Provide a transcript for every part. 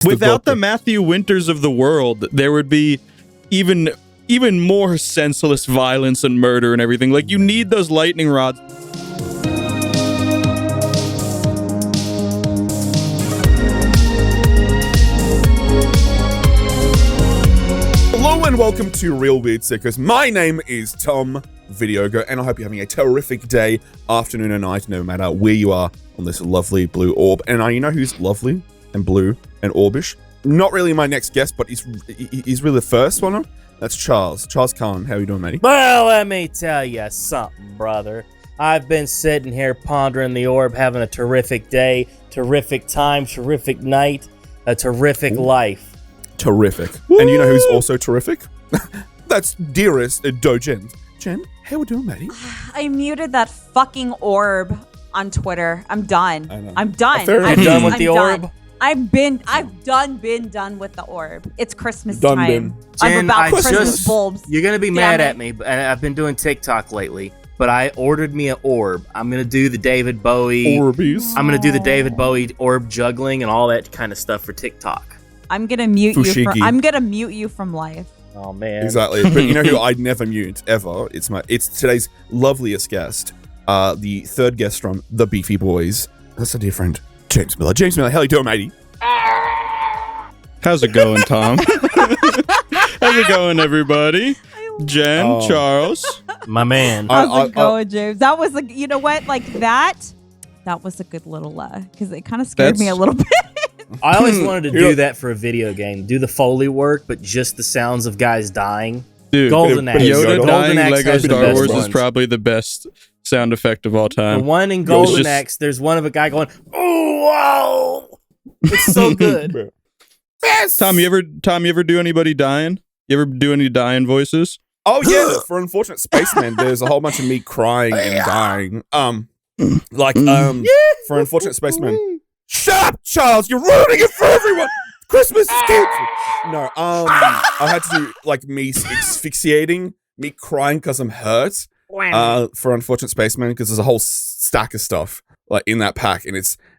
Without the Matthew Winters of the world, there would be even more senseless violence and murder and everything. Like, you need those lightning rods. Hello and welcome to Real Weird Sickos. My name is Tom Videogo, and I hope you're having a terrific day, afternoon, or night, no matter where you are on this lovely blue orb. And you know who's lovely and blue and orbish? Not really my next guest, but he's really the first one. That's Charles. Charles Cullen. How are you doing, matey? Well, let me tell you something, brother. I've been sitting here pondering the orb, having a terrific day, terrific time, terrific night, a terrific life. Terrific. Woo! And you know who's also terrific? That's dearest Dojen. Jen, how we doing, matey? I muted that fucking orb on Twitter. I'm done. I'm done. You're done with the orb? I've been done with the orb. It's Christmas Done time. been. I'm Jen, about Christmas bulbs. You're going to be Damn mad it. at me, but I've been doing TikTok lately, but I ordered me an orb. I'm going to do the David Bowie. Orbies. I'm going to do the David Bowie orb juggling and all that kind of stuff for TikTok. I'm gonna mute you. Fushigi. I'm gonna mute you from life. Oh, man. Exactly. But you know who I'd never mute, ever? It's today's loveliest guest, the third guest from the Beefy Boys. That's a dear friend, James Miller. James Miller, how you doing, matey? How's it going, Tom? How's it going, everybody? Jen, Charles. My man. How's it going, James? That was you know what? Like that was a good little because it kind of scared me a little bit. I always wanted to do that for a video game. Do the Foley work, but just the sounds of guys dying. Dude, Golden Axe. Yoda Golden dying Axe Lego has the Star best Wars is ones. probably the best sound effect of all The time. one in It was Golden just- Axe, there's one of a guy going, "Oh, wow!" It's so good. Yes! Tom, you ever do anybody dying? You ever do any dying voices? Oh yeah, for Unfortunate Spaceman, there's a whole bunch of me crying and dying. For Unfortunate Spaceman. Shut up, Charles! You're ruining it for everyone. Christmas is cute. No, I had to do like me asphyxiating, me crying because I'm hurt. For Unfortunate Spaceman, because there's a whole stack of stuff like in that pack, and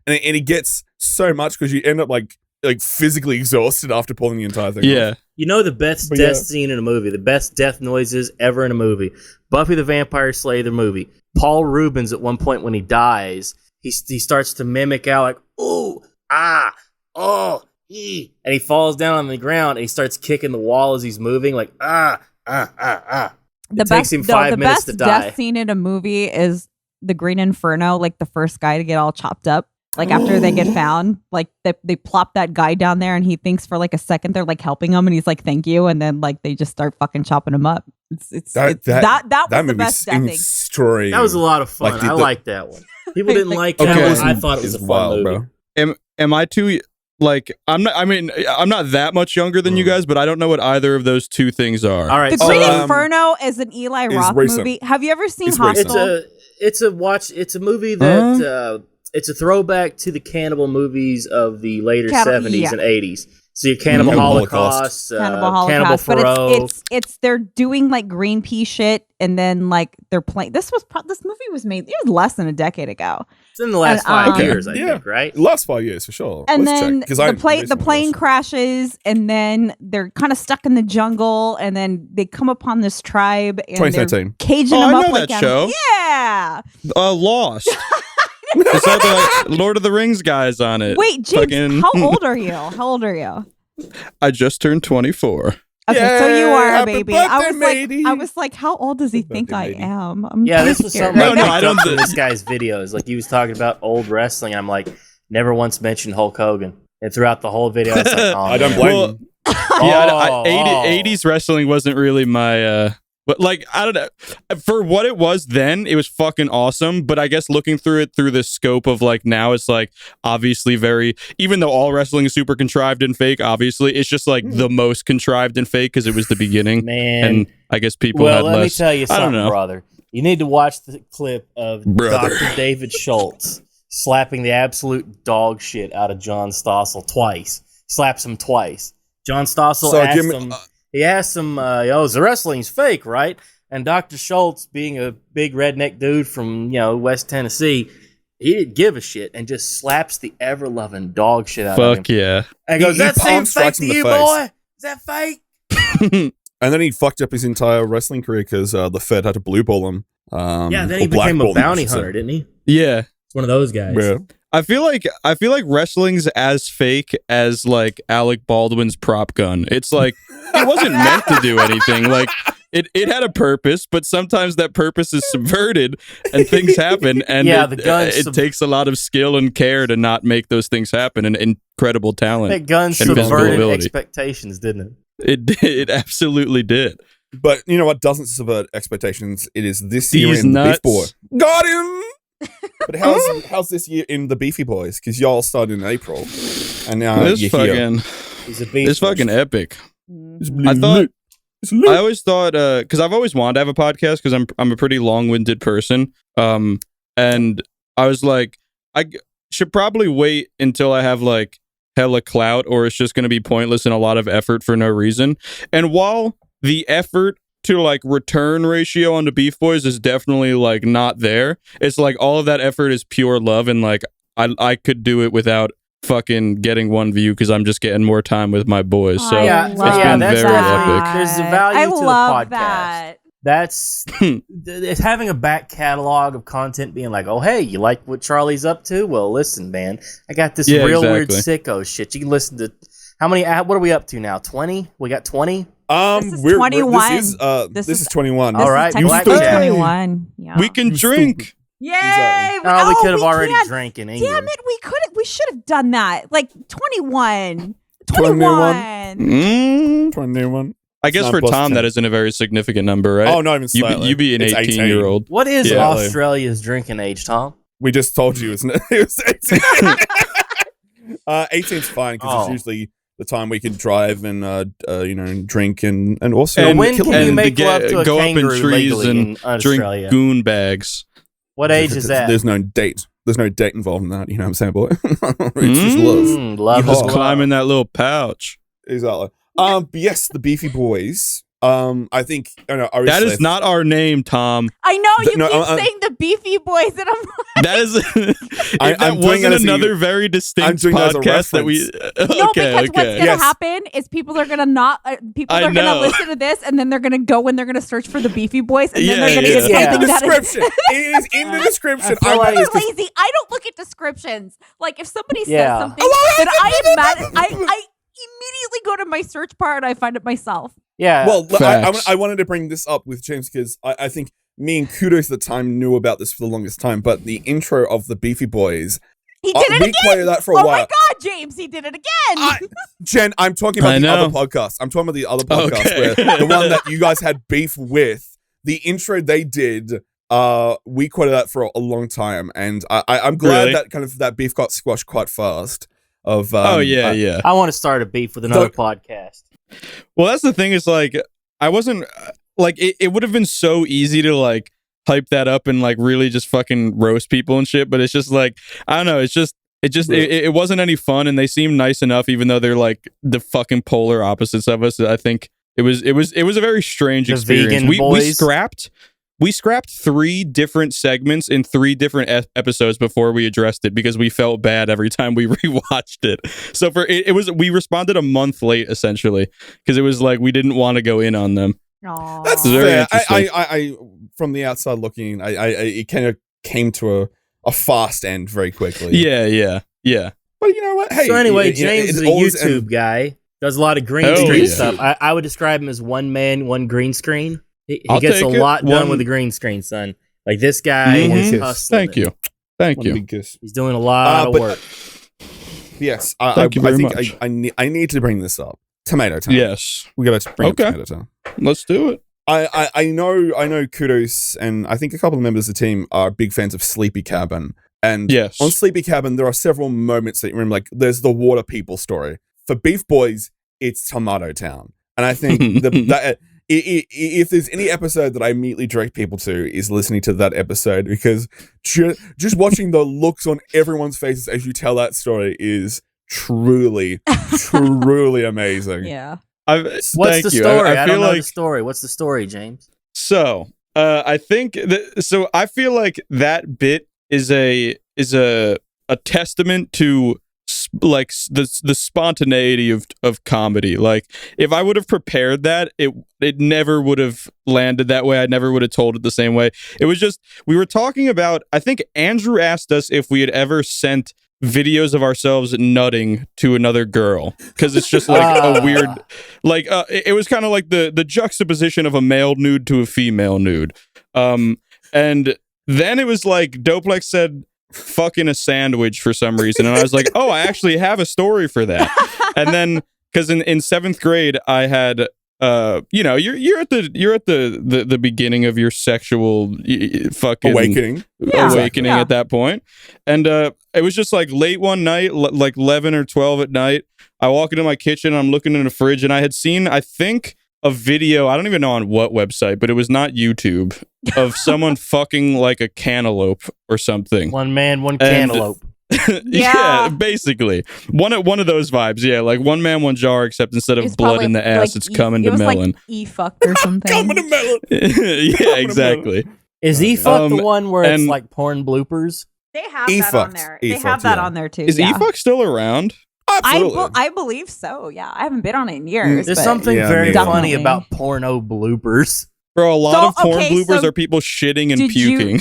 it gets so much because you end up like physically exhausted after pulling the entire thing. Yeah. You know the best death scene in a movie, the best death noises ever in a movie. Buffy the Vampire Slayer the movie. Paul Rubens at one point when he dies, he starts to mimic out like, ooh, ah, oh, ee. And he falls down on the ground and he starts kicking the wall as he's moving like, ah, ah, ah, ah. It takes him 5 minutes to The die. best death scene in a movie is the Green Inferno, like the first guy to get all chopped up. Like after they get found, like they plop that guy down there and he thinks for like a second they're like helping him and he's like, thank you. And then like they just start fucking chopping him up. That was the best death thing. That was a lot of fun. I liked that one. People didn't like that one. I thought it was a fun movie. Bro. Am I too like I'm not that much younger than you guys, but I don't know what either of those two things are. All right. The Green Inferno is an Eli Roth movie. Have you ever seen Hostel? It's a movie that it's a throwback to the cannibal movies of the later 70s and 80s. So your Cannibal Holocaust, Cannibal Pharaoh. But it's they're doing like green pea shit, and then like they're playing. This movie was made. It was less than a decade ago. It's in the last 5 years, I think, right? Last 5 years for sure. And then the plane crashes, and then they're kind of stuck in the jungle, and then they come upon this tribe, and 2013. they're caging them I up know like that show. Yeah. Lost. It's all the Lord of the Rings guys on it. Wait, James, how old are you? I just turned 24. Okay, so you are a Happy baby. birthday, I was like, how old does he think I am? I'm This was scared. something I don't do this guy's videos. Like he was talking about old wrestling. I'm like, never once mentioned Hulk Hogan. And throughout the whole video, I was like, oh, I don't blame him. Yeah, 80s wrestling wasn't really my but like I don't know, for what it was then, it was fucking awesome. But I guess looking through it through the scope of like now, it's like obviously very, even though all wrestling is super contrived and fake, obviously it's just like the most contrived and fake because it was the beginning. Man, and I guess people had let less. me tell you something, brother. You need to watch the clip of Brother. Dr. David Schultz slapping the absolute dog shit out of John Stossel twice. Slaps him twice. John Stossel asked him, the wrestling's fake, right? And Dr. Schultz, being a big redneck dude from, West Tennessee, He didn't give a shit and just slaps the ever-loving dog shit out of him. Fuck yeah. And goes, He that seem palm fake strikes to him in you, the face. boy? Is that fake? And then he fucked up his entire wrestling career because the Fed had to blue ball him. Yeah, then he or became a blackball him, I bounty should say. hunter, didn't he? Yeah. It's one of those guys. Yeah. I feel like wrestling's as fake as like Alec Baldwin's prop gun. It's like it wasn't meant to do anything. Like it had a purpose, but sometimes that purpose is subverted and things happen. And it takes a lot of skill and care to not make those things happen, and incredible talent. That gun and physical subverted ability. expectations, didn't it? It did. It absolutely did. But you know what doesn't subvert expectations? It is this year These in nuts. the Beef Boy. Got him! But how's this year in the Beefy Boys? Because y'all started in April, and now This you're fucking He's a beast. it's fucking epic. Mhm. I thought here. I always thought because I've always wanted to have a podcast because I'm a pretty long-winded person. And I was like, should probably wait until I have like hella clout, or it's just going to be pointless and a lot of effort for no reason. And while the effort to like return ratio on the Beef Boys is definitely like not there, it's like all of that effort is pure love, and like I could do it without fucking getting one view because I'm just getting more time with my boys. So Yeah, it's yeah, been that's very definitely- epic. There's the value I to the love podcast. that. That's it's having a back catalog of content, being like, oh hey, you like what Charlie's up to? Well, listen, man, I got this Yeah, real weird exactly. sicko shit. You can listen to how many? What are we up to now? 20? We got 20. This is 21. This is 21. All right, This is Black technically Jack. 21. Yeah. We can You drink. Yay! Oh, we could have already can't. drank in England. Damn it, we couldn't. We should have done that. Like 21. 21. 21. 21. I guess not for plus Tom 10. that isn't a very significant number, right? Oh, not even you slightly. you be an It's 18-year-old. What is Yeah. Australia's drinking age, Tom? We just told you, isn't it? It was 18. 18's fine because Oh. it's usually the time we can drive and drink and also And when kill can them. you and make to love to a go up in kangaroo trees legally and in drink Australia? goon bags. What age is that? There's no date. There's no date involved in that. You know what I'm saying, boy? It's just love. Love Yeehaw. is Just love. climb in that little pouch. Exactly. But yes, the Beefy Boys. I think That is not our name, Tom. I know you No, keep saying the Beefy Boys, and I'm like, That is. If I'm that doing wasn't it as a- another very I'm distinct doing it as a podcast that we. no, because what's gonna Yes. happen is people are gonna not. People I are gonna know. listen to this, and then they're gonna go and they're gonna search for the Beefy Boys, and then Yeah, they're gonna yeah. get It's in something the that is. description. It is in the description. I feel like- You're lazy. I don't look at descriptions. Like if somebody Yeah. says something that I am mad at, I immediately go to my search bar and I find it myself. Yeah. Well, Facts. I wanted to bring this up with James because I think me and Kudos at the time knew about this for the longest time, but the intro of the Beefy Boys, He did it we again. quoted that for a Oh while. my god, James, he did it again. Jen, I'm talking about I the know. other podcast. I'm talking about the other podcast Okay. where the one that you guys had beef with. The intro they did, we quoted that for a long time, and I'm glad Really? that kind of that beef got squashed quite fast. Of Oh yeah, yeah. I want to start a beef with another podcast. Well, that's the thing. Is like I wasn't like it would have been so easy to like hype that up and like really just fucking roast people and shit. But it's just like I don't know. It wasn't any fun, and they seemed nice enough, even though they're like the fucking polar opposites of us. I think it was a very strange The experience. vegan We boys? scrapped 3 different segments in 3 different episodes before we addressed it because we felt bad every time we rewatched it. So we responded a month late essentially because it was like we didn't want to go in on them. Aw. That's Very fair. interesting. I from the outside looking, it kind of came to a fast end very quickly. Yeah. But you know what? Hey. So anyway, you know, James it's is a always- YouTube guy. Does a lot of green Oh, screen yeah. stuff. I would describe him as one man, one green screen. He I'll gets a take it. lot done One- with the green screen, son. Like this guy Mhm. is Yes. hustling. Thank you. Thank One you. big kiss. He's doing a lot of but- work. Yes, Thank you very think much. I need to bring this up. Tomato Town. Yes. We got to bring Okay. up Tomato Town. Let's do it. I know Kudos and I think a couple of members of the team are big fans of Sleepy Cabin. And Yes. on Sleepy Cabin, there are several moments that you remember, like there's the water people story. For Beef Boys, it's Tomato Town. And I think if there's any episode that I immediately direct people to is listening to that episode because just watching the looks on everyone's faces as you tell that story is truly amazing. Yeah. What's Thank the you. story? I feel don't know like the story. What's the story, James? so. I think so. I feel like that bit is a a testament to like the spontaneity of comedy. Like if I would have prepared that, it never would have landed that way. I never would have told it the same way. It was just, we were talking about, I think Andrew asked us if we had ever sent videos of ourselves nutting to another girl, because it's just like a weird, like it was kind of like the juxtaposition of a male nude to a female nude. And then it was like Doplex said fucking a sandwich for some reason, and I was like, oh, I actually have a story for that. And then because in 7th grade I had you know, you're at the beginning of your sexual fucking awakening at that point. And it was just like late one night, like 11 or 12 at night, I walk into my kitchen, I'm looking in the fridge, and I had seen, I think, a video, I don't even know on what website, but it was not YouTube, of someone fucking like a cantaloupe or something. One man, one cantaloupe. Yeah, basically one of those vibes. Yeah, like one man, one jar, except instead of blood in the ass, it's coming to melon. Like fucked or something. Coming to melon. Yeah, exactly. Is E-fuck the one where it's like porn bloopers? They have that on there. They have that on there too. Is E-fuck still around? Absolutely. I believe so. Yeah, I haven't been on it in years. There's something very funny about porno bloopers. Bro, a lot of porn bloopers are people shitting and puking.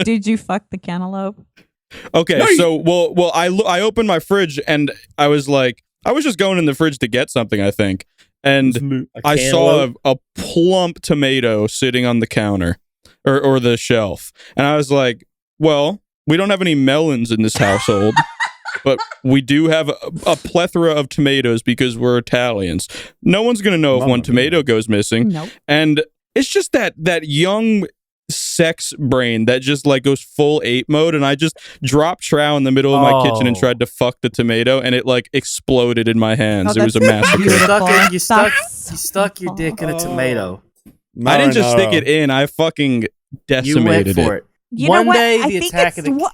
Did you fuck the cantaloupe? Okay, so well, I opened my fridge and I was just going in the fridge to get something, I think, and I saw a plump tomato sitting on the counter or the shelf, and I was like, well, we don't have any melons in this household. But we do have a plethora of tomatoes because we're Italians. No one's going to know if one tomato goes missing. Nope. And it's just that young sex brain that just like goes full ape mode. And I just dropped trow in the middle of my kitchen and tried to fuck the tomato, and it like exploded in my hands. It was a massacre. You stuck your dick in a tomato. I didn't just stick it in. I fucking decimated it. One day, the attack of the...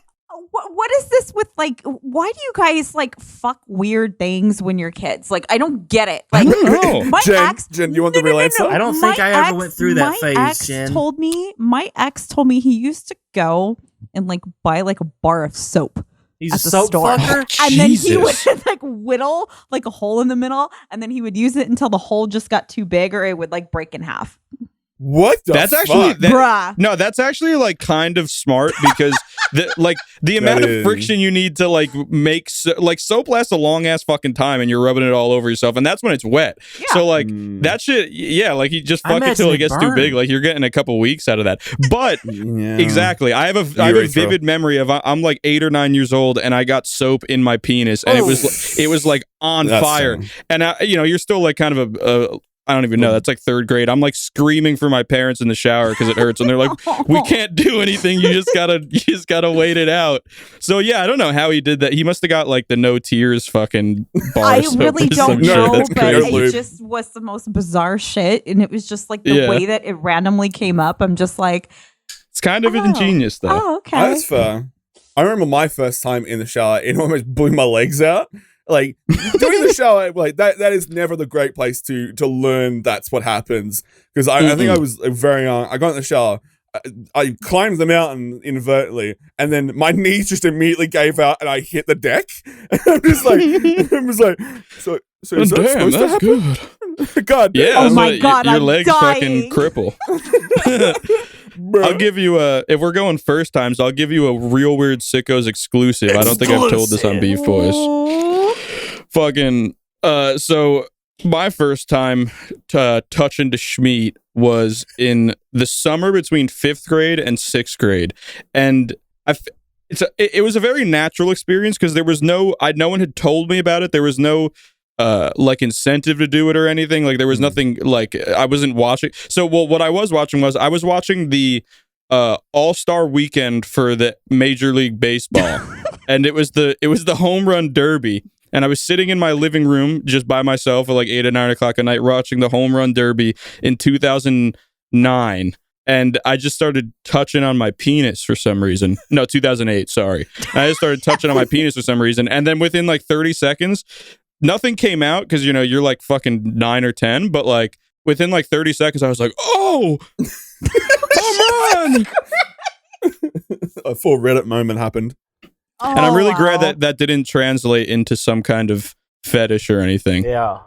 What is this with, like, why do you guys, like, fuck weird things when you're kids? Like, I don't get it. Like, I don't know. Jen, you want the real answer? I don't think I ever went through that phase, Jen. My ex told me he used to go and, like, buy, like, a bar of soap. He's a soap fucker? And then he would, like, whittle, like, a hole in the middle, and then he would use it until the hole just got too big or it would, like, break in half. What the that's fuck? Actually Bruh. No, that's actually like kind of smart because the amount of friction you need to like make like soap lasts a long ass fucking time and you're rubbing it all over yourself, and that's when it's wet. Yeah. So like that shit, like you just fuck it till it gets too big. Like you're getting a couple weeks out of that. But exactly, I have a vivid memory of I'm like 8 or 9 years old and I got soap in my penis and it was like on fire. And you're still like kind of a I don't even know. That's like 3rd grade. I'm like screaming for my parents in the shower because it hurts, and they're like, "We can't do anything. You just gotta wait it out." So yeah, I don't know how he did that. He must have got like the no tears fucking bar. I really don't know, but it just was the most bizarre shit, and it was just like the way that it randomly came up. I'm just like, it's kind of ingenious though. Oh, okay, that's fair. I remember my first time in the shower. It almost blew my legs out. Like doing the shower, like that is never the great place to learn that's what happens. Because I think I was very young. I got in the shower, I climbed the mountain inadvertently, and then my knees just immediately gave out, and I hit the deck. And I'm just like, so is that supposed to happen? Good. God, yeah. Oh my God, your I'm legs dying. fucking cripple. I'll give you if we're going first times, I'll give you a real weird Sickos exclusive. I don't think I've told this on Beef Boys. Fucking so my first time touching to Schmeat was in the summer between 5th grade and 6th grade, and it was a very natural experience because there was no one had told me about it. There was no like incentive to do it or anything. Like there was nothing, like I wasn't watching. So what I was watching the All-Star weekend for the Major League Baseball, and it was the home run derby. And I was sitting in my living room just by myself at like 8 or 9 o'clock at night watching the home run derby in 2009. And I just started touching on my penis for some reason. No, 2008, sorry. I just started touching on my penis for some reason. And then within like 30 seconds, nothing came out because, you're like fucking 9 or 10. But like within like 30 seconds, I was like, oh, come on. A full Reddit moment happened. Oh, And I'm really glad wow. that didn't translate into some kind of fetish or anything. Yeah.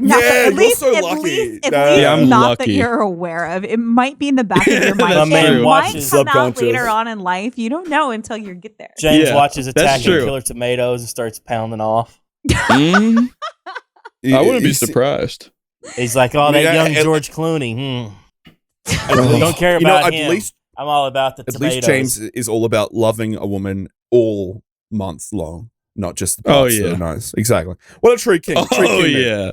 Not Yeah, that- you're at least, so at lucky. least, at No. least Yeah, I'm not that lucky. you're aware of. It might be in the back of your mind. That's It true. might Watches come out subconscious. later on in life. You don't know until you get there. James Yeah, watches that's Attacking true. Killer Tomatoes and starts pounding off. Mm, I wouldn't be You see- surprised. He's like, oh, that Yeah, young at- George Clooney. At least- Don't care you know, about at him. least I'm all about the At tomatoes. least James is all about loving a woman all month long, not just the Oh, parts that yeah. are nice. Exactly. What a true king. True Oh king move. yeah.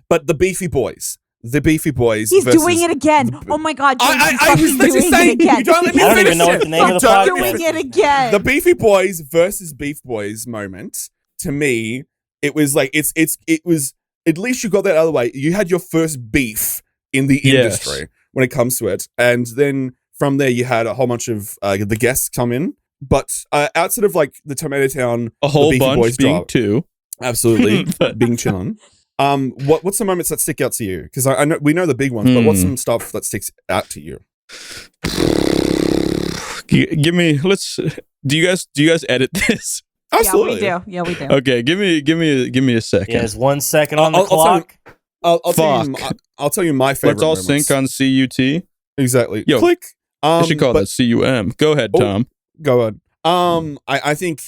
But the Beefy Boys. The Beefy Boys. He's versus doing it again. Oh my God, James, he's I was fucking literally doing saying, it again. you don't let me I don't finish even know what it. the name of the You don't let me podcast doing finish it again. The Beefy Boys versus Beef Boys moment, to me, it was like it was at least you got that out of the way. You had your first beef in the Yes. industry when it comes to it, and then from there you had a whole bunch of the guests come in. But outside of like the Tomato Town, A whole Beefy bunch Boys being drop. two. absolutely being chillin'. What's the moments that stick out to you? Because I know we know the big ones, but what's some stuff that sticks out to you? Give me. Do you guys edit this? Absolutely. Yeah, we do. Okay, give me a second. Yeah, there's 1 second on the I'll tell you- clock. I'll tell you my favorite. Let's all moments. sync on CUT. Exactly. Yo, Click. I should call but- that CUM. Go ahead, Tom. Go on. I think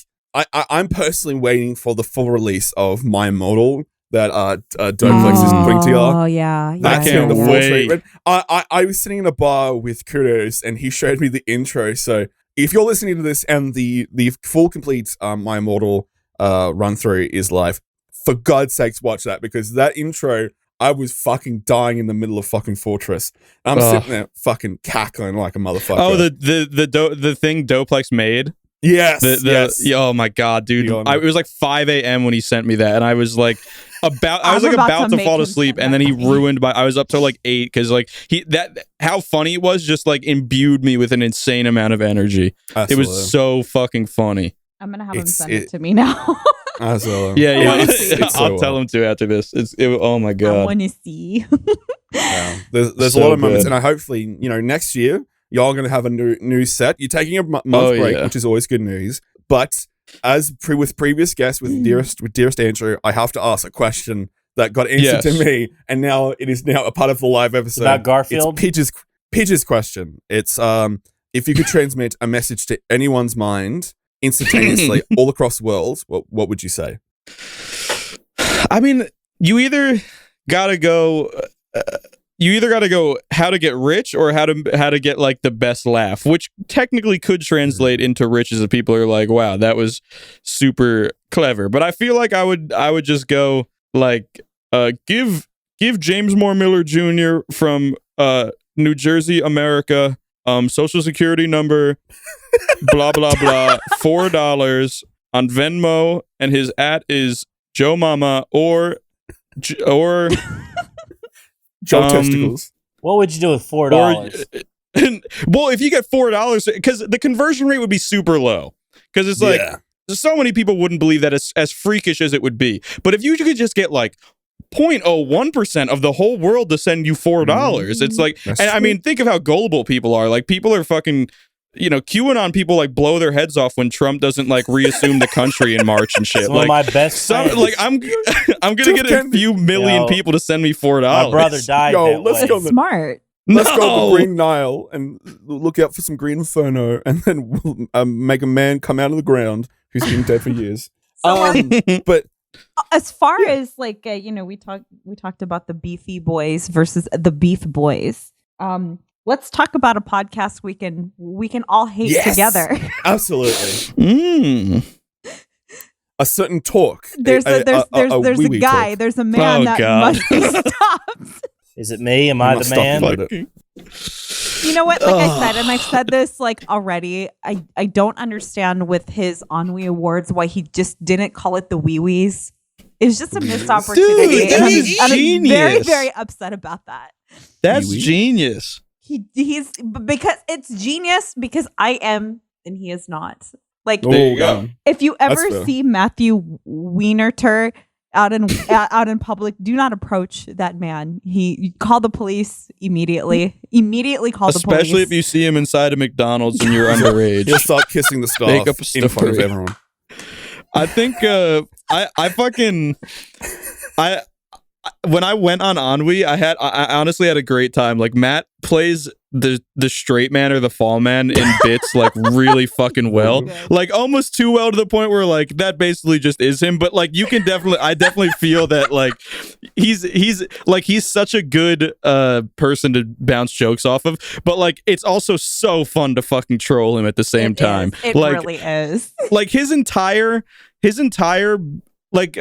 I'm personally waiting for the full release of My Immortal that Doplex is putting together. Oh yeah, I can't The full wait. treatment. I was sitting in a bar with Kudos and he showed me the intro. So if you're listening to this and the full complete My Immortal run through is live, for God's sakes watch that, because that intro, I was fucking dying in the middle of fucking Fortress. I'm sitting there fucking cackling like a motherfucker. Oh, the thing Doplex made. yes, Yeah, yes. oh my god, dude! The It was like 5 a.m. when he sent me that, and I was like about I'm about about to to make fall him asleep, send and then that he to me. ruined my. I was up till like 8 because like how funny it was just like imbued me with an insane amount of energy. Absolutely. It was so fucking funny. I'm gonna have him It's- send it to me now. Absolutely. Yeah, It's so I'll tell him to after this. Oh my I god. want to see. Yeah. There's So a lot of moments, good. and I hopefully next year y'all gonna have a new set. You're taking a month Oh, break, yeah. which is always good news. But with previous guests, with dearest Andrew, I have to ask a question that got answered Yes. to me, and now it is now a part of the live episode. About Garfield? It's Pidge's question. It's if you could transmit a message to anyone's mind instantaneously all across the world, what would you say? I mean, you either gotta go how to get rich or how to get like the best laugh, which technically could translate into riches if people are like, wow, that was super clever. But I feel like I would just go like give James Moore Miller Jr. from New Jersey, America, social security number blah blah blah, $4 on Venmo, and his @ is Joe Mama or Joe testicles. What would you do with $4? well, if you get $4, because the conversion rate would be super low, because it's like so many people wouldn't believe that it's as freakish as it would be. But if you could just get like 0.01% of the whole world to send you $4, it's like, That's and I true. mean, think of how gullible people are. Like, people are fucking, QAnon people like blow their heads off when Trump doesn't like reassume the country in March and shit. It's one Like, of my best friends. I'm gonna Jeff get a Kennedy. few million Yo, people to send me $4. my brother died Yo, that let's way. go. It's smart. Let's go to No. the Green Nile and look out for some green inferno, and then we'll, make a man come out of the ground who's been dead for years. But As far as like we talked about the Beefy Boys versus the Beef Boys. Let's talk about a podcast we can all hate Yes. together. absolutely, a certain talk. There's a wee-wee guy, talk. there's a man Oh, that God. must be stopped. Is it me? Am I You the must stop man? fighting. You know what? Like I said, and I've said this like already. I don't understand with his Ennui Awards why he just didn't call it the Wee Wees. It's just a missed opportunity. Dude, and that I'm, is and I'm very, genius. very upset about that. That's Wee-wee? genius. He's because it's genius because I am and he is not. Like There you go. if you That's ever fair. see Matthew Wienerter out in public, do not approach that man. You call the police immediately. Immediately call the police. Especially if you see him inside a McDonald's and you're underage. He'll start kissing the Make staff up a in front of story. everyone. I think I fucking when I went on Ennui, I honestly had a great time. Like Matt plays the straight man or the fall man in bits like really fucking well, like almost too well to the point where like that basically just is him. But like you can I definitely feel that like he's such a good person to bounce jokes off of. But like it's also so fun to fucking troll him at the same time. It like, really is. Like his entire like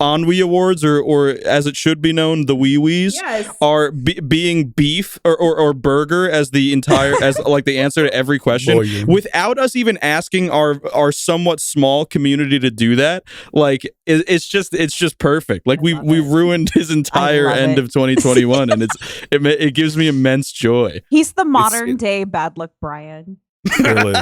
Ennui Awards, or as it should be known, the Wee Wees, Yes. are being beef or burger as the entire as like the answer to every question, without us even asking our somewhat small community to do that. Like it's just perfect. Like we ruined his entire end of 2021, and it gives me immense joy. He's the modern day Bad Luck Brian. Really.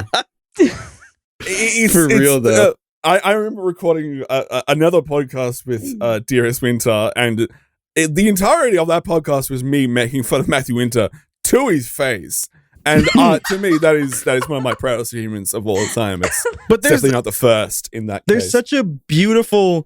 For real though. I remember recording another podcast with Dearest Winter, and the entirety of that podcast was me making fun of Matthew Winter to his face. And to me, that is one of my proudest achievements of all time. It's definitely not the first in that There's case. such a beautiful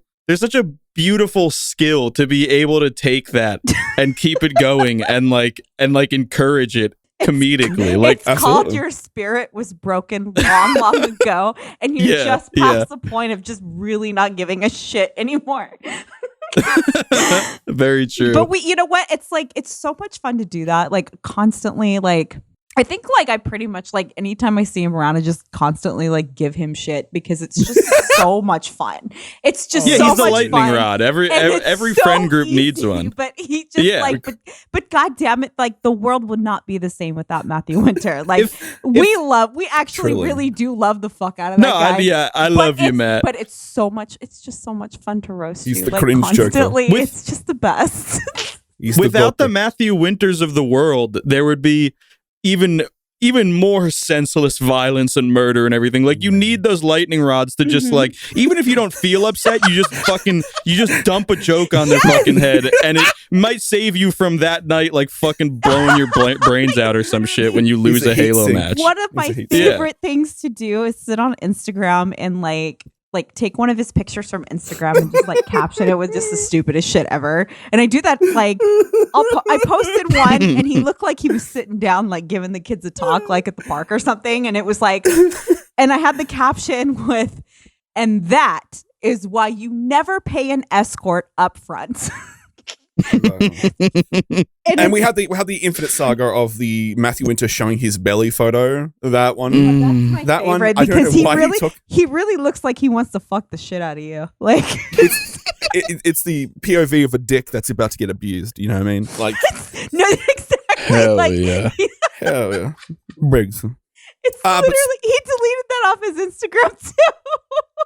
skill to be able to take that and keep it going and encourage it comedically. Like it's called Your Spirit Was Broken long ago, and you're just past the point of just really not giving a shit anymore. Very true. But you know what? It's like it's so much fun to do that, like constantly. Like I think like I pretty much like anytime I see him around, I just constantly like give him shit because it's just so much fun. It's just so he's the much lightning fun. rod. Every so friend group easy, needs one. But he just but god damn it, like the world would not be the same without Matthew Winter. Like we actually truly. really do love the fuck out of that guy. I love you, Matt. But it's just so much fun to roast He's you. the Like cringe constantly. joker. It's just the best. Without the Matthew Winters of the world, there would be even more senseless violence and murder and everything. Like you need those lightning rods to just like, even if you don't feel upset, you just dump a joke on their fucking head, and it might save you from that night like fucking blowing your brains out or some shit when you lose a Halo match. One of my favorite things to do is sit on Instagram and like take one of his pictures from Instagram and just like caption it with just the stupidest shit ever. And I do that like I posted one and he looked like he was sitting down like giving the kids a talk like at the park or something, and it was like, and I had the caption with, and that is why you never pay an escort up front. And we had the infinite saga of the Matthew Winter showing his belly photo. That one, that's my favorite one, because he really looks like he wants to fuck the shit out of you. Like it's the POV of a dick that's about to get abused. You know what I mean? Like no, exactly. Hell like yeah. Hell yeah, Briggs. It's literally he deleted that off his Instagram too.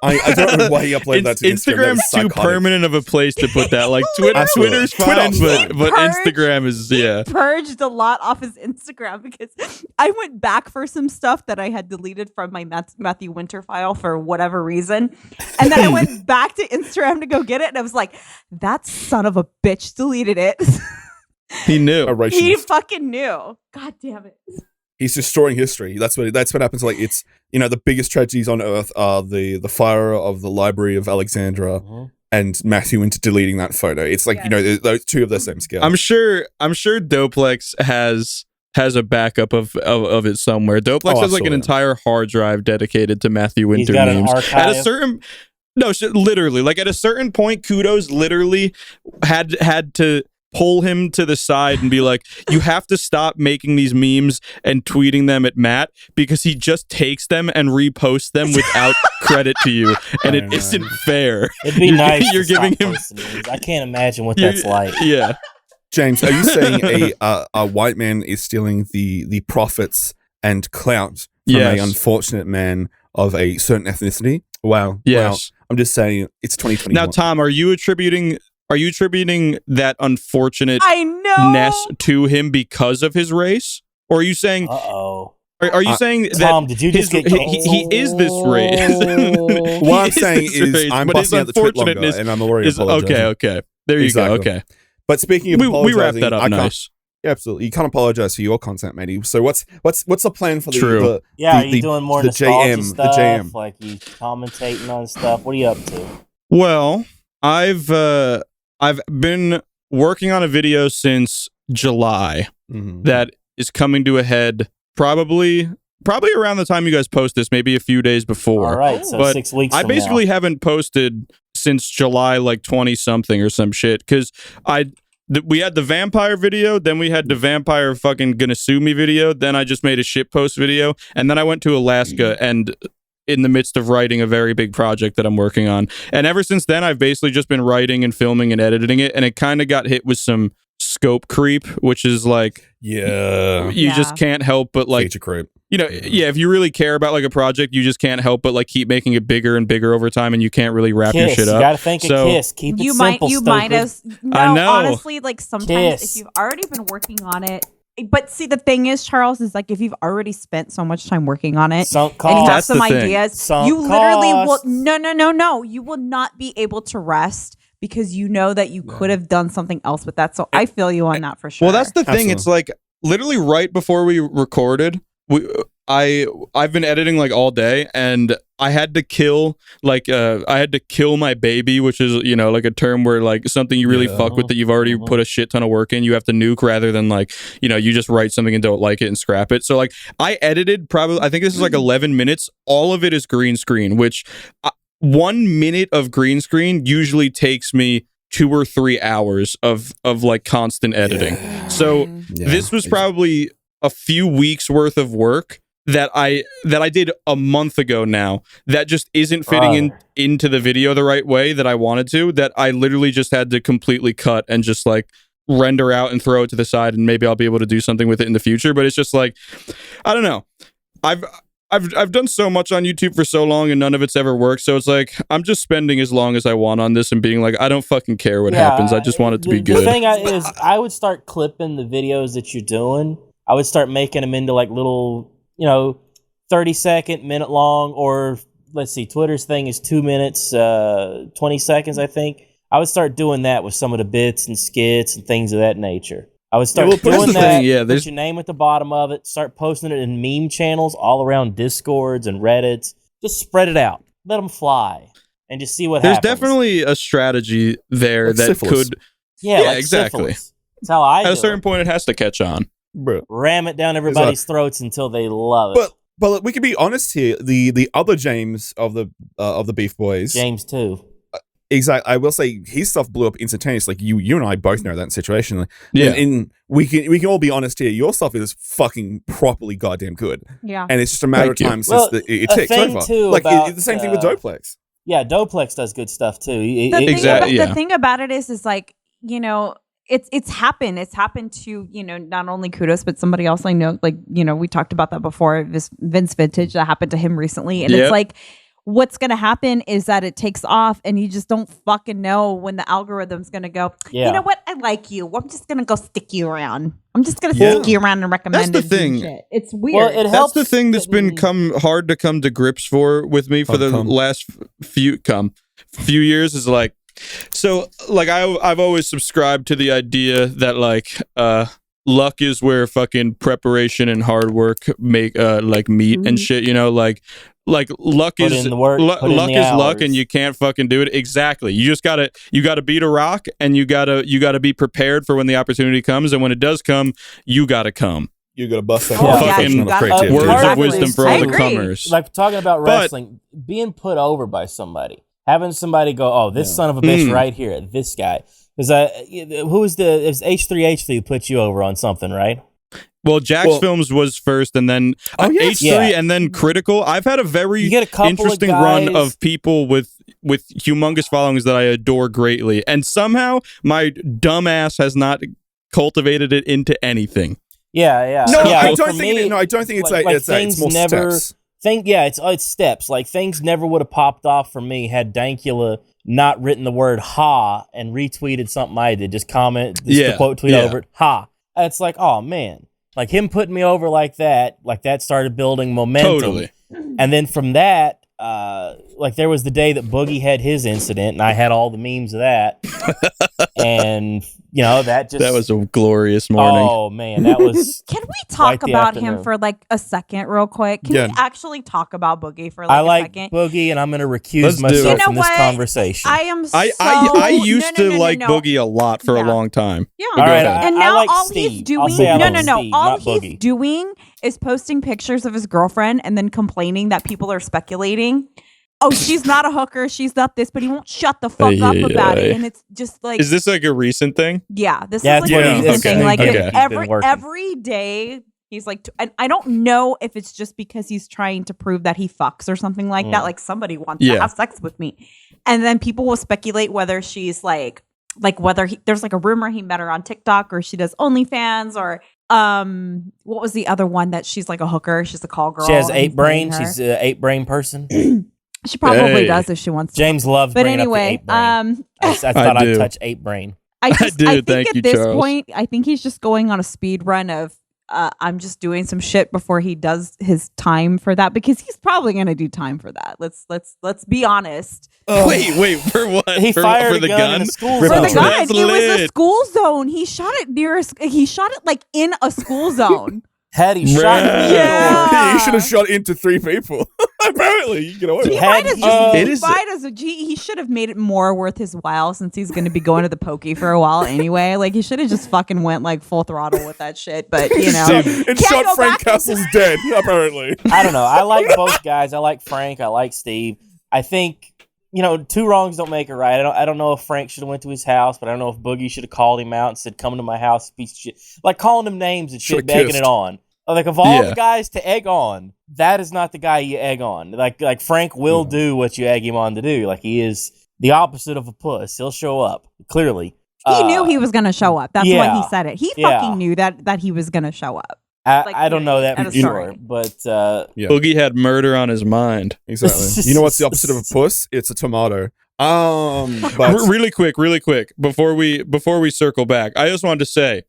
I don't know why he uploaded that to Instagram. Instagram's too permanent of a place to put that. Like Twitter's fine, but Instagram is He purged a lot off his Instagram because I went back for some stuff that I had deleted from my Matthew Winter file for whatever reason, and then I went back to Instagram to go get it, and I was like, "That son of a bitch deleted it." He knew. He fucking knew. God damn it. He's destroying history. That's what happens. Like it's the biggest tragedies on Earth are the fire of the Library of Alexandria and Matthew Winter deleting that photo. It's like those two of the same scale. I'm sure Doplex has a backup of it somewhere. Doplex has like an entire hard drive dedicated to Matthew Winter memes. At a certain literally like at a certain point, Kudos literally had to pull him to the side and be like, you have to stop making these memes and tweeting them at Matt because he just takes them and reposts them without credit to you, and it isn't fair. It'd be nice. You're giving him. I can't imagine what that's like. Yeah, James, are you saying a white man is stealing the profits and clout from a unfortunate man of a certain ethnicity? Wow. Yes. Wow. I'm just saying it's 2021. Now, Tom, are you attributing that unfortunateness to him because of his race? Or are you saying are you saying Tom, that did you just get he is this race? What I'm saying is I'm busting out the tweet longer and I'm already apologizing. Okay. There you go. Okay. But speaking of we wrapped that up nice. Yeah, absolutely. You can't apologize for your content, matey. So what's the plan for True. Are you doing more the nostalgia JM, stuff? the JM? Like you commentating on stuff? What are you up to? Well, I've been working on a video since July that is coming to a head probably around the time you guys post this, maybe a few days before. All right, so but 6 weeks. I from basically now. haven't posted since July, like 20 something or some shit, because we had the vampire video, then we had the vampire fucking gonna sue me video, then I just made a shit post video, and then I went to Alaska and in the midst of writing a very big project that I'm working on. And ever since then, I've basically just been writing and filming and editing it, and it kind of got hit with some scope creep, which is like, you just can't help but like, feature creep. you know, if you really care about like a project, you just can't help but like keep making it bigger and bigger over time, and you can't really wrap your shit up. You gotta think of Kiss. Keep it simple. You might as I know. Honestly, like sometimes Kiss. if you've already been working on it. But see, the thing is, Charles, is like if you've already spent so much time working on it Sunk and you have That's some the thing. ideas, Sunk you literally will. costs. No. You will not be able to rest because you know that you could have done something else with that. So I feel you on that for sure. Well, that's the thing. Absolutely. It's like literally right before we recorded, I've been editing like all day, and I had to kill my baby, which is, you know, like a term where like something you really fuck with that you've already put a shit ton of work in, you have to nuke rather than like, you know, you just write something and don't like it and scrap it. So like I edited I think this is like 11 minutes. All of it is green screen, which 1 minute of green screen usually takes me 2 or 3 hours of like constant editing. So this was probably a few weeks worth of work that I did a month ago now that just isn't fitting into the video the right way that I wanted to, that I literally just had to completely cut and just like render out and throw it to the side, and maybe I'll be able to do something with it in the future. But it's just like, I don't know. I've done so much on YouTube for so long and none of it's ever worked. So it's like, I'm just spending as long as I want on this and being like, I don't fucking care what happens. I just want it to be good. The thing is, I would start clipping the videos that you're doing. I would start making them into like little, 30-second, minute long, or let's see, Twitter's thing is 2 minutes, 20 seconds, I think. I would start doing that with some of the bits and skits and things of that nature. I would start doing that, put your name at the bottom of it, start posting it in meme channels all around Discords and Reddits. Just spread it out. Let them fly and just see what happens. There's definitely a strategy there like that syphilis. could... like exactly. syphilis. That's how I do At a certain point, it has to catch on. Bro. Ram it down everybody's throats until they love it. But we can be honest here. The other James of the Beef Boys, James too. Exactly. I will say his stuff blew up instantaneously. Like you and I both know that situation. Yeah. And we can all be honest here. Your stuff is fucking properly goddamn good. Yeah. And it's just a matter of time since it takes over. Too like about, it's the same thing with Doplex. Yeah, Doplex does good stuff too. The thing about it is like, it's happened. It's happened to, not only Kudos, but somebody else I know. Like, we talked about that before. Vince Vintage, that happened to him recently. And it's like, what's going to happen is that it takes off and you just don't fucking know when the algorithm's going to go, you know what? I like you. I'm just going to go stick you around. I'm just going to stick you around and recommend That's the thing. Shit. It's weird. Well, that's the thing that's been hard to come to grips with me for the last few years is like, so like I've always subscribed to the idea that like luck is where fucking preparation and hard work make like meet and shit, like luck Put is in the work, luck is luck, hours. and you can't fucking do it. Exactly. You just gotta beat a rock, and you gotta be prepared for when the opportunity comes, and when it does come, you gotta come. You gotta bust that fucking words of wisdom for all the agree. comers. Like talking about wrestling, being put over by somebody, having somebody go, "Oh, this son of a bitch right here, this guy." Because it was H3H3 who put you over on something, right? Well, Jack's Films was first, and then H3, and then Critical. I've had a very interesting run of people with humongous followings that I adore greatly, and somehow my dumb ass has not cultivated it into anything. Yeah. No, yeah, I don't think it's more steps. It's steps. Like things never would have popped off for me had Dankula not written the word "ha" and retweeted something I did. Just comment, the quote tweet over it, "ha." It's like, oh man. Like him putting me over like that started building momentum. Totally. And then from that, like there was the day that Boogie had his incident, and I had all the memes of that, and that was a glorious morning. Oh man, that was. Can we talk about him for like a second, real quick? Can we actually talk about Boogie for like a second? Boogie, and I'm going to recuse myself from this conversation. I used to like Boogie a lot for a long time. Yeah, all right, and now like all Steve. he's doing, all he's doing is posting pictures of his girlfriend and then complaining that people are speculating. Oh, she's not a hooker. She's not this, but he won't shut the fuck up about it. And it's just like, is this like a recent thing? Yeah, this is like a recent thing. Like every day, he's like, and I don't know if it's just because he's trying to prove that he fucks or something like that. Like somebody wants to have sex with me, and then people will speculate whether she's like whether there's like a rumor he met her on TikTok or she does OnlyFans or. What was the other one that she's like a hooker? She's a call girl. She has 8 brains. She's an 8 brain person. She probably does if she wants to. James loves bringing up the 8 brain. I thought I'd touch 8 brain. I think at this point, I think he's just going on a speed run of I'm just doing some shit before he does his time for that, because he's probably going to do time for that. Let's be honest. Wait, for what? He fired a gun in a school zone. For the gun, it was a school zone. He shot it like in a school zone. Had he shot it? He should have shot into 3 people. Apparently, you can always. He should have made it more worth his while, since he's going to be going to the pokey for a while anyway. Like, he should have just fucking went like full throttle with that shit. But it shot Frank Castle's dead. Apparently, I don't know. I like both guys. I like Frank. I like Steve. I think 2 wrongs don't make it right. I don't know if Frank should have went to his house, but I don't know if Boogie should have called him out and said, "Come to my house, piece of shit." Like calling him names and shit, egging it on. Like, of all the guys to egg on, that is not the guy you egg on. Like Frank will do what you egg him on to do. Like, he is the opposite of a puss. He'll show up, clearly. He knew he was going to show up. That's why he said it. He fucking knew that he was going to show up. I don't know that for sure, but Boogie had murder on his mind. Exactly. You know what's the opposite of a puss? It's a tomato. But really quick, before we circle back, I just wanted to say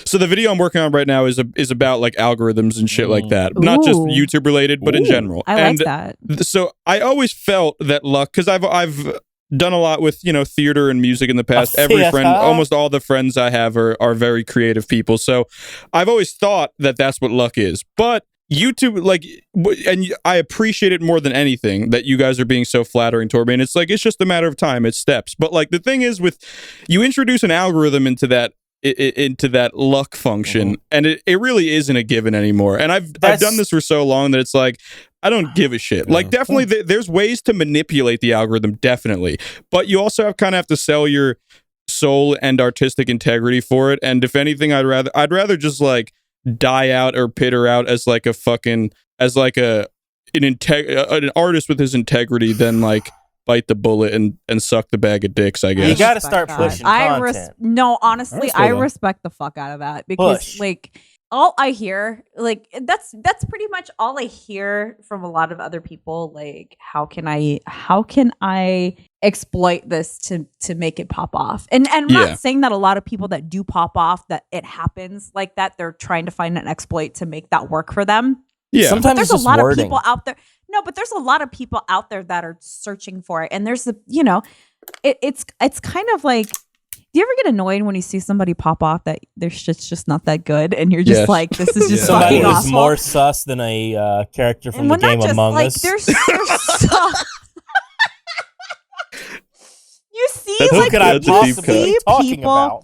so the video I'm working on right now is about like algorithms and shit like that. Not just YouTube related, but in general. I like that. So I always felt that luck, because I've done a lot with theater and music in the past. Every friend, almost all the friends I have are very creative people. So I've always thought that that's what luck is. But YouTube, and I appreciate it more than anything that you guys are being so flattering toward me. And it's like, it's just a matter of time. It's steps. But like, the thing is, you introduce an algorithm into that luck function, and it really isn't a given anymore. And I've done this for so long that it's like, I don't give a shit. Like, definitely there's ways to manipulate the algorithm, definitely, but you also kind of have to sell your soul and artistic integrity for it. And if anything, I'd rather just like die out or pitter out as like an artist with his integrity than like bite the bullet and suck the bag of dicks, I guess. You got to start pushing content. Honestly, I respect the fuck out of that, because like all I hear, like that's pretty much all I hear from a lot of other people. Like, how can I exploit this to make it pop off? And I'm not saying that a lot of people that do pop off, that it happens like that, they're trying to find an exploit to make that work for them. Yeah, sometimes there's it's a lot wording. of people out there. No, but there's a lot of people out there that are searching for it, and there's it's kind of like, do you ever get annoyed when you see somebody pop off that their shit's just not that good, and you're just like, this is just somebody fucking who's awful. more sus than a character from the game Among Us. There's stuff. You see, who like, could I possibly be talking people, about?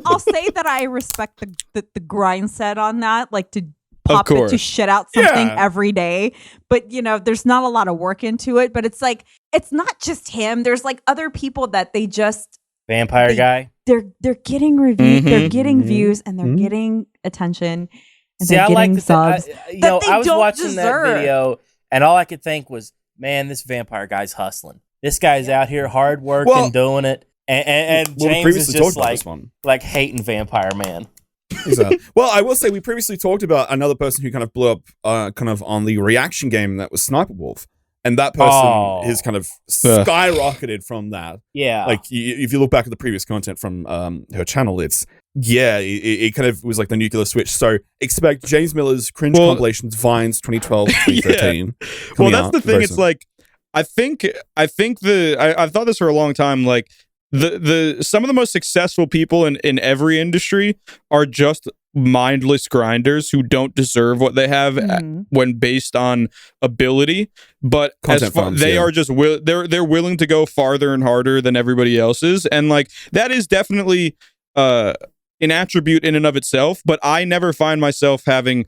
I'll say that I respect the grind set on that, like to pop it to shit out something every day, but there's not a lot of work into it. But it's like, it's not just him. There's like other people that they just vampire guy. They're getting reviews, they're getting views, and they're getting attention, and they're getting subs. I was watching that video, and all I could think was, man, this vampire guy's hustling. This guy's out here hard working, doing it, and James is just like hating Vampire Man. Exactly. Well, I will say we previously talked about another person who kind of blew up kind of on the reaction game that was Sniper Wolf. And that person has kind of skyrocketed from that. Yeah. Like, if you look back at the previous content from her channel, it kind of was like the nuclear switch. So expect James Miller's cringe compilations, Vines 2012, 2013. Well, that's the thing. It's like, I've thought this for a long time. Like, the some of the most successful people in every industry are just mindless grinders who don't deserve what they have when based on ability, but they are just they're willing to go farther and harder than everybody else is, and like that is definitely an attribute in and of itself. But I never find myself having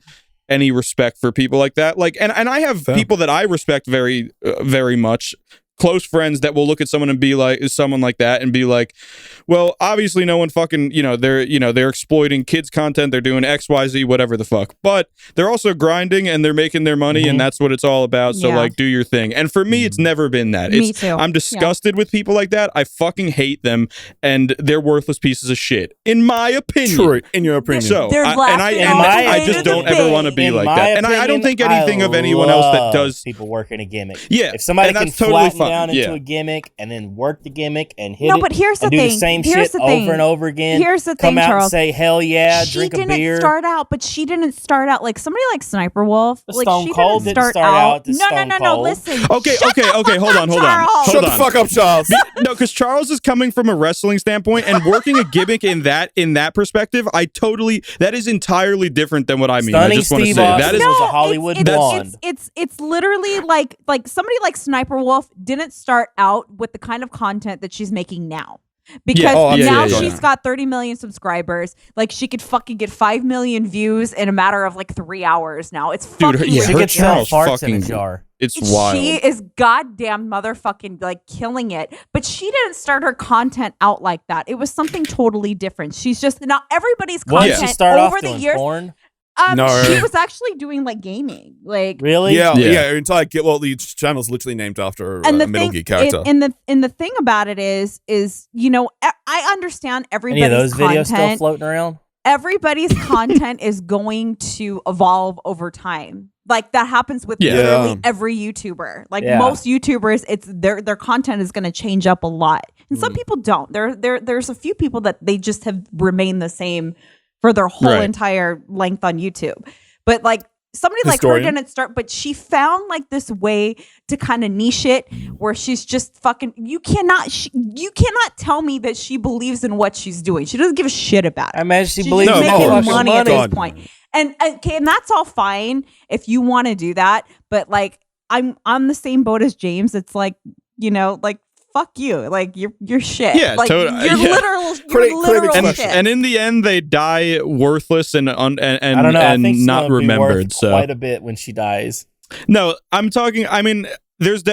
any respect for people like that. Like, and I have people that I respect very very much, close friends that will look at someone and be like, someone like that and be like, well, obviously no one fucking, they're exploiting kids content, they're doing XYZ, whatever the fuck, but they're also grinding and they're making their money and that's what it's all about. So like, do your thing. And for me, it's never been that. Me too. I'm disgusted with people like that. I fucking hate them, and they're worthless pieces of shit, in my opinion. True, in your opinion. So, I just don't ever want to be like that. And I don't think anything of anyone else that does. People work in a gimmick. Yeah. If somebody can totally flatten down into a gimmick and then work the gimmick and hit but here's the do thing. the same Here's shit the thing. over and over again. Here's the come thing, out Charles. and say hell yeah, drink a beer. She didn't start out like somebody like Sniper Wolf. The Like Stone she Cold didn't didn't start out. No. Listen. Okay. Hold on. Shut the fuck up, Charles. No, because Charles is coming from a wrestling standpoint and working a gimmick in that perspective. That is entirely different than what I mean. Stunning I just want to Steve say Austin that was a Hollywood blonde. It's literally like somebody like Sniper Wolf didn't start out with the kind of content that she's making now. Because now she's got 30 million subscribers. Like, she could fucking get 5 million views in a matter of like 3 hours now. It's fucking ridiculous. She gets farts in a jar. It's wild. She is goddamn motherfucking like killing it. But she didn't start her content out like that. It was something totally different. She's just now everybody's content What did she start over off the doing, years. Porn? No. She was actually doing like gaming. Like, really? Yeah. Her entire the channel's literally named after a Metal Gear character. And the thing about it is I understand everybody's Any of those content. videos still floating around? Everybody's content is going to evolve over time. Like, that happens with literally every YouTuber. Like most YouTubers, it's their content is going to change up a lot, and some people don't. There's a few people that they just have remained the same for their whole entire length on YouTube. But like somebody like her didn't start, but she found like this way to kind of niche it where she's just fucking, you cannot tell me that she believes in what she's doing. She doesn't give a shit about it. I imagine she believes in making money at this point. And that's all fine if you want to do that. But like, I'm on the same boat as James. It's like, like, fuck you, like you're shit. Yeah, like totally. You're literal shit. And in the end, they die worthless and I don't know. and I think not remembered. So quite a bit when she dies. No, I'm talking. I mean, there's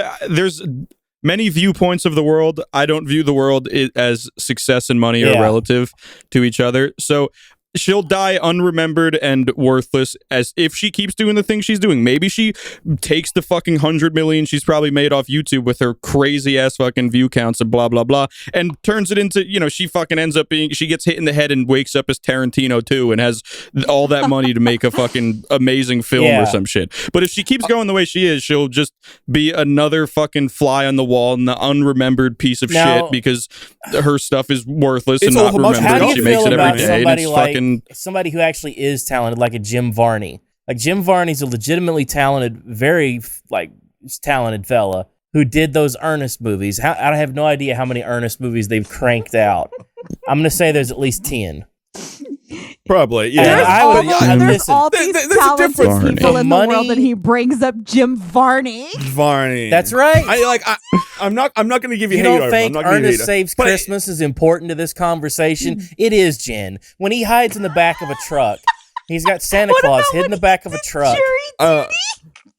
many viewpoints of the world. I don't view the world as success and money are relative to each other. So she'll die unremembered and worthless as if she keeps doing the things she's doing. Maybe she takes the fucking 100 million she's probably made off YouTube with her crazy ass fucking view counts and blah, blah, blah, and turns it into, she fucking ends up she gets hit in the head and wakes up as Tarantino too and has all that money to make a fucking amazing film or some shit. But if she keeps going the way she is, she'll just be another fucking fly on the wall and the unremembered piece of shit because her stuff is worthless and not remembered. She makes it every day and it's fucking somebody who actually is talented, like a Jim Varney. Like, Jim Varney's a legitimately talented, very talented fella who did those Ernest movies. I have no idea how many Ernest movies they've cranked out. I'm gonna say there's at least 10. Probably, yeah. There's all these talented people in the world, and he brings up Jim Varney. That's right. I'm not going to give you. You hate don't think Ernest Saves Christmas is important to this conversation? It is, Jen. When he hides in the back of a truck, he's got Santa Claus hidden in the back of a truck.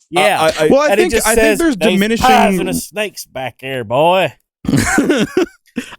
Yeah. I think there's diminishing. Pies and snakes back there, boy.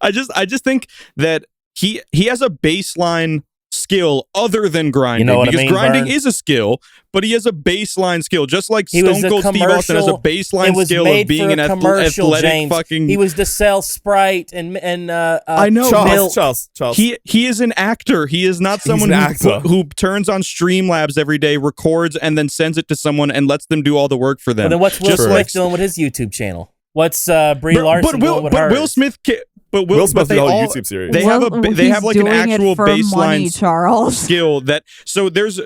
I just think that he has a baseline skill other than grinding. You know what I because mean, grinding Vern? is a skill, but he has a baseline skill, just like He was Stone a Cold Steve Austin has a commercial- baseline It was skill made of being for an a commercial, athletic James. fucking. He was to sell Sprite and I know, milk. Charles. He is an actor. He is not someone an actor. who turns on Streamlabs every day, records, and then sends it to someone and lets them do all the work for them. But then what's Will Just Smith like- doing with his YouTube channel? What's Brie Larson doing with hers? Will Smith. Will Smith but they did a whole all YouTube series. they have He's like an doing it actual for baseline money, Charles. skill that so there's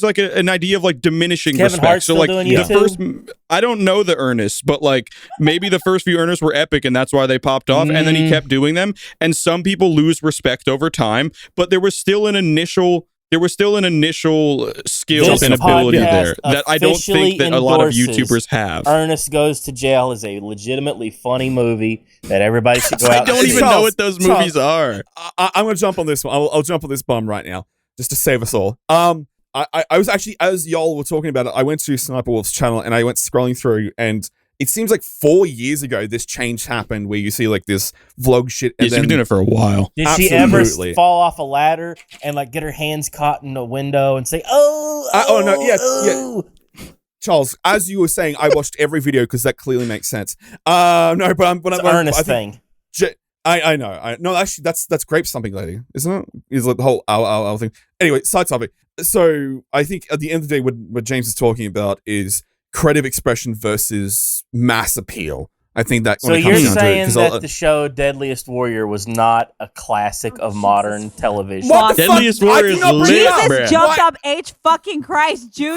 like an idea of like diminishing Kevin respect. Hart So still like doing the YouTube? first, I don't know the Ernest, but like maybe the first few Ernests were epic and that's why they popped off, and then he kept doing them. And some people lose respect over time, but there was still an initial skill This and ability podcast there that I don't think that a lot of officially YouTubers have. Ernest Goes to Jail is a legitimately funny movie that everybody should go out I and don't see. even know what those movies are. I'm going to jump on this one. I'll jump on this bomb right now, just to save us all. I was actually, as y'all were talking about it, I went to Sniper Wolf's channel and I went scrolling through, and it seems like 4 years ago this change happened where you see like this vlog shit. And He's been doing it for a while. Did she ever Absolutely. fall off a ladder and like get her hands caught in a window and say, Charles, as you were saying, I watched every video because that clearly makes sense. No, but I'm It's an Ernest thing. I know. No, actually, that's grape stumping lady, isn't it? Is like the whole ow thing. Anyway, side topic. So I think at the end of the day, what James is talking about is creative expression versus mass appeal. I think that. So when it you're comes down to it, saying 'cause that the show Deadliest Warrior was not a classic of modern television? What the Deadliest fuck? Warrior I is did not bring lit, it up. bruh. Jesus jumped up H fucking Christ Jr.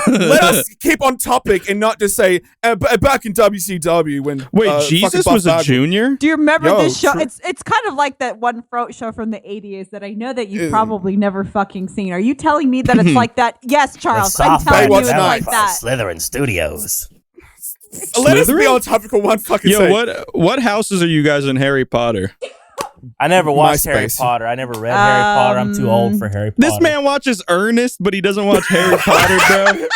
Let us keep on topic and not just say back in WCW when Wait, Jesus fucking was a Buff junior? Do you remember Yo, this show? true. It's kind of like that one throat show from the 80s that I know that you've probably never fucking seen. Are you telling me that it's like that? Yes, Charles. I'm telling you Baywatch it's Night. like that. Slytherin Studios. Let us be Slytherin? on topic for one fucking Yo, second. what houses are you guys in Harry Potter? I never watched Harry MySpace. Potter. I never read Harry Potter. I'm too old for Harry Potter. This man watches Ernest, but he doesn't watch Harry Potter, bro.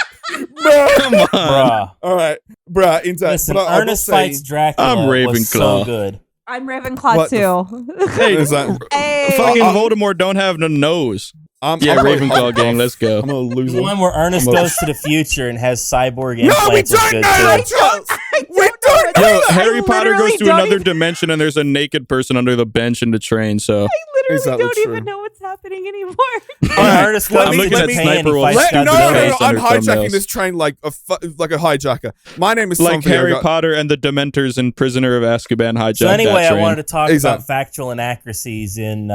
Bruh. Come on. Bruh. All right, bruh. Into Listen, but I will Ernest say- Fights Dracula I'm was so Ravenclaw. good. I'm Ravenclaw What the too. Hey, Is that- Hey. fucking Voldemort don't have no nose. I'm Ravenclaw gang, let's go. I'm gonna lose The him. one where Ernest I'm a- goes to the future and has cyborg No, we implants is don't good know that, too. Charles. We don't know Yo, that. Harry Potter literally goes to don't another even- dimension and there's a naked person under the bench in the train, so. Literally Exactly don't true. even know what's happening anymore. And Ernest goes I'm to looking at Japan, Sniper he Wolf. fights No, Godzilla. face I'm under hijacking thumbnails. this train like a hijacker. My name is Like something Harry I got- Potter and the Dementors and Prisoner of Azkaban hijacked So anyway, that I train. wanted to talk Exactly. about factual inaccuracies in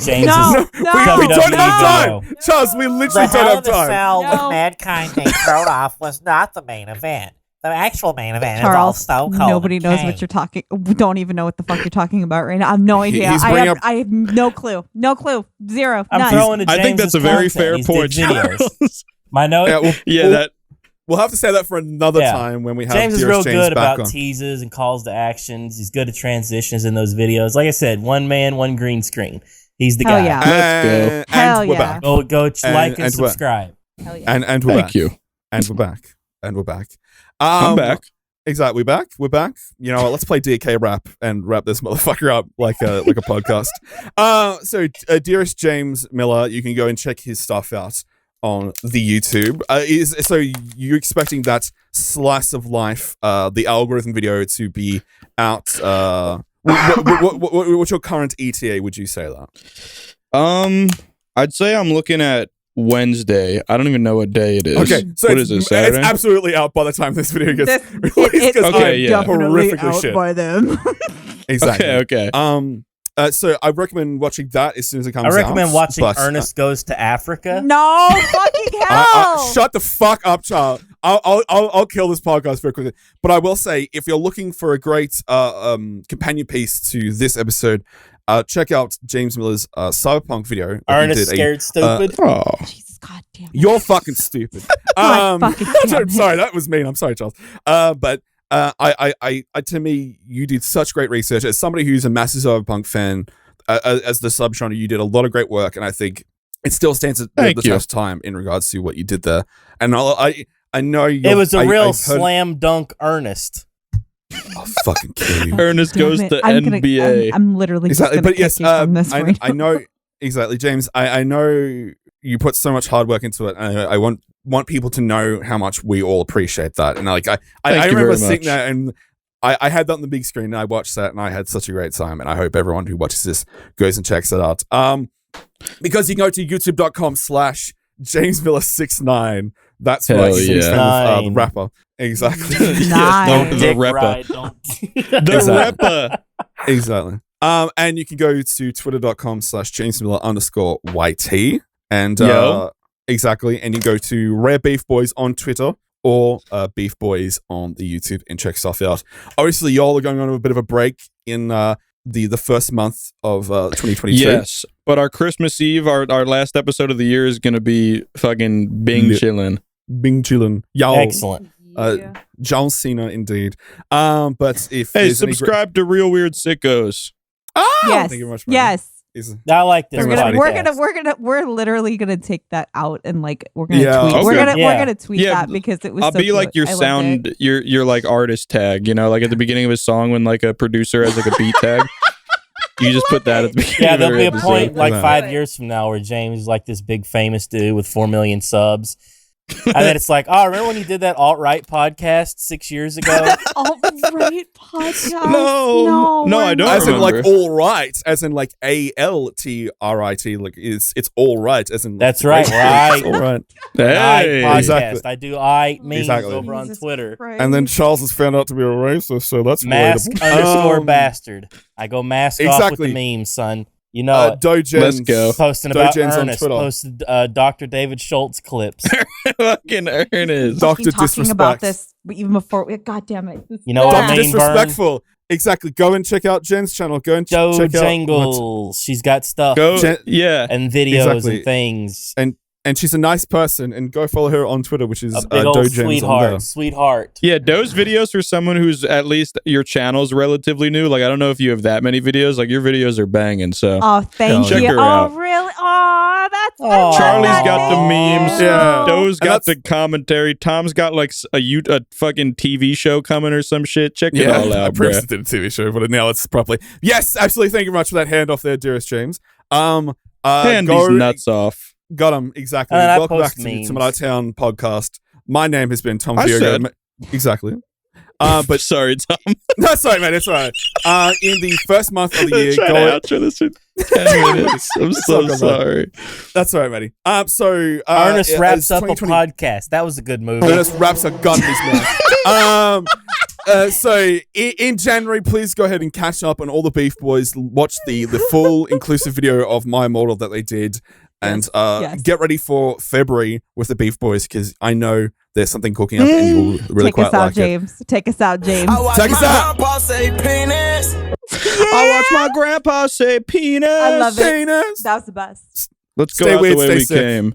James's No, We no, don't have video. time. Charles, we literally don't have time. cell No. with mankind being thrown off was not the main event. The actual main event Charles, is all Stone Cold. nobody knows Kane. what you're talking. Don't even know what the fuck you're talking about right now. I have no idea. he's I bringing have, up- I have no clue. No clue. Zero. I'm None. throwing to I think James's that's a very content. fair He's point, did videos. Charles. My note. Yeah, Yeah, that. we'll have to say that for another Yeah. time when we have James is Dearest real James good back about on. teases and calls to actions. He's good at transitions in those videos. Like I said, one man, one green screen. He's the Hell guy. yeah. Let's go. And Hell we're yeah. back. Go like and and what? subscribe. Hell yeah. And we're Thank back. you. And we're back. And we're back. I'm back. Exactly. We're back. We're back. You know what? Let's play DK rap and wrap this motherfucker up like a podcast. So Dearest James Miller, you can go and check his stuff out on the YouTube. So you're expecting that slice of life, the algorithm video to be out. What's your current ETA? Would you say that? I'd say I'm looking at Wednesday. I don't even know what day it is. Okay, so what is it? Saturday? It's absolutely out by the time this video gets This- released. it's 'cause Okay, I'm yeah. definitely horrifically out shit. by them. Exactly. Okay. So I recommend watching that as soon as it comes I out. recommend watching but, Ernest Goes to Africa. No fucking hell. shut the fuck up, child. I'll kill this podcast very quickly. But I will say, if you're looking for a great companion piece to this episode, check out James Miller's Cyberpunk video. that he Ernest did Scared Stupid. Oh. Jesus goddamn. You're fucking stupid. God fucking damn it. Sorry, that was mean. I'm sorry, Charles. But I to me, you did such great research. As somebody who's a massive Cyberpunk fan, as the subgenre, you did a lot of great work, and I think it still stands the Thank you. test of time in regards to what you did there. And I know you. It was a real I've heard- slam dunk Ernest. I'll fucking kill you. Ernest Damn goes it. to I'm gonna- NBA. I'm literally Exactly, just gonna but yes, kick you from this I right know. Exactly, James. I know you put so much hard work into it, and I want people to know how much we all appreciate that. And like, I remember sitting there and I had that on the big screen, and I watched that, and I had such a great time. And I hope everyone who watches this goes and checks it out. Because you can go to youtube.com/JamesMiller69. That's right. The rapper. Exactly. The rapper. The rapper. Exactly. And you can go to twitter.com/JamesMiller_YT. And exactly. And you go to Rare Beef Boys on Twitter or Beef Boys on the YouTube and check stuff out. Obviously, y'all are going on a bit of a break in the first month of 2022. Yes, but our Christmas Eve, our last episode of the year is going to be fucking Bing chillin'. Bing chillin'. Y'all. Excellent. John Cena, indeed. But if subscribe to Real Weird Sickos. Thank you very much, man. Yes. I like this. We're literally gonna take that out and like we're gonna tweet. Okay. We're gonna tweet that because it was. I'll be like your sound, your like artist tag. You know, like at the beginning of a song when like a producer has like a beat tag. You just put that at the beginning. Yeah, there'll be a point like 5 years from now where James is like this big famous dude with 4 million subs. And then it's like, remember when you did that alt-right podcast 6 years ago? Alt-right podcast? No, I don't. As remember. in like all right, as in like ALTRIT, like it's all right, as in that's right, right. All right. Hey, exactly. I do memes over on Twitter. Christ. And then Charles is found out to be a racist, so that's mask _ bastard. I go mask off with the memes, son. You know, Let's go. Posting about Ernest, posted Dr. David Schultz clips. Fucking Ernest. Dr. Talking Disrespect. about this even before. God damn it! You know what I Dr. mean? Disrespectful. Exactly. Go and check out Jen's channel. Go and check out Jangles. She's got stuff. And videos and things. And she's a nice person, and go follow her on Twitter, which is a big old sweetheart. Sweetheart. Yeah, Doe's videos for someone who's at least your channel's relatively new. Like, I don't know if you have that many videos. Like, your videos are banging. So, thank check you. her out. Really? That's Charlie's got the memes. Yeah. Doe's got the commentary. Tom's got like a fucking TV show coming or some shit. Check it all out, bro. I previously did a TV show, but now it's properly. Yes, absolutely. Thank you very much for that handoff there, dearest James. Hand these nuts off. Got him, exactly. Welcome back to My Town podcast. My name has been Tom Diogo. Exactly. But sorry, Tom. No, sorry, man. It's all right. In the first month of the year, this in 10 minutes. I'm so sorry. That's all right, Matty. So Ernest wraps up a podcast. That was a good movie. Ernest wraps a gun in his mouth. So in January, please go ahead and catch up on all the Beef Boys. Watch the full inclusive video of My Immortal that they did. And get ready for February with the Beef Boys, because I know there's something cooking up and you'll really Take us out, James. Take us out, James. Take us out. I watch my grandpa say penis. I love it. Penis. That was the best. Let's go Stay out weird, the way stay we sick. came.